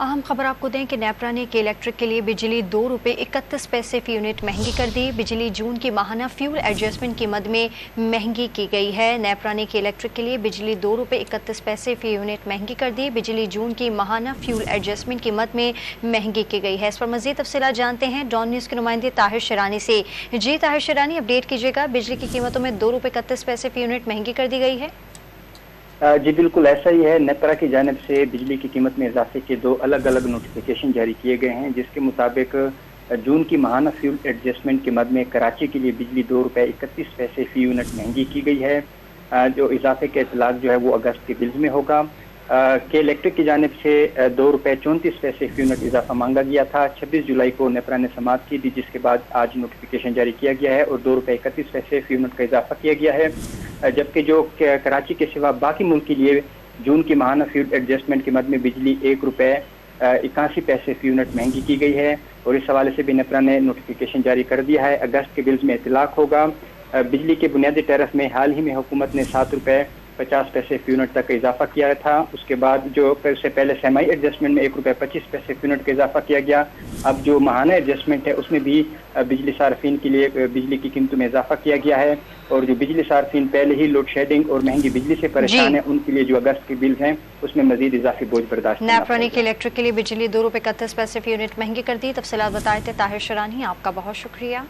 अहम खबर आपको दें कि नेपरा ने के इलेक्ट्रिक के लिए बिजली ₹2.31 फी यूनिट महंगी कर दी। बिजली जून की माहाना फ्यूल एडजस्टमेंट कीमत में महंगी की गई है। नेपरा ने के इलेक्ट्रिक के लिए बिजली ₹2.31 फी यूनिट महंगी कर दी। बिजली जून की माहाना फ्यूल एडजस्टमेंट कीमत में महंगी की गई है। इस पर मजीद तफसीलात जानते हैं डॉन न्यूज़ के नुमाइंदे ताहिर शरानी से। जी ताहिर शरानी, अपडेट कीजिएगा, बिजली की कीमतों में ₹2.31 फी यूनिट महंगी कर दी गई है। जी बिल्कुल ऐसा ही है। नेपरा की जानिब से बिजली की कीमत में इजाफे के 2 अलग अलग नोटिफिकेशन जारी किए गए हैं, जिसके मुताबिक जून की माहाना फ्यूल एडजस्टमेंट के मद में कराची के लिए बिजली ₹2.31 फी यूनिट महंगी की गई है। जो इजाफे के इतलाक जो है वो अगस्त के बिल्स में होगा। के इलेक्ट्रिक की जानिब से ₹2.34 फी यूनिट इजाफा मांगा गया था। 26 जुलाई को नेपरा ने समाअत की थी, जिसके बाद आज नोटिफिकेशन जारी किया गया है और ₹2.31 फी यूनिट का इजाफा किया गया है। जबकि जो कराची के सिवा बाकी मुल्क के लिए जून की माहाना फ्यूल एडजस्टमेंट के मद में बिजली ₹1.81 फी यूनिट महंगी की गई है और इस हवाले से भी नेपरा ने नोटिफिकेशन जारी कर दिया है। अगस्त के बिल्स में इतलाक होगा। बिजली के बुनियादी टैरिफ में हाल ही में हुकूमत ने ₹7.50 फी यूनिट तक इजाफा किया था। उसके बाद जो उससे पहले सेमाई एडजस्टमेंट में ₹1.25 फी यूनिट का इजाफा किया गया। अब जो माहाना एडजस्टमेंट है उसमें भी बिजली सार्फिन के लिए बिजली की कीमतों में इजाफा किया गया है और जो बिजली सार्फिन पहले ही लोड शेडिंग और महंगी बिजली से परेशान है, उनके लिए जो अगस्त के बिल हैं उसमें मजीद इजाफी बोझ बर्दाश्त करना पड़ेगा। नेपरा के इलेक्ट्रिक के लिए बिजली ₹2.31 फी यूनिट महंगी कर दी। तफसीलात बताए थे ताहिर शरानी, आपका बहुत शुक्रिया।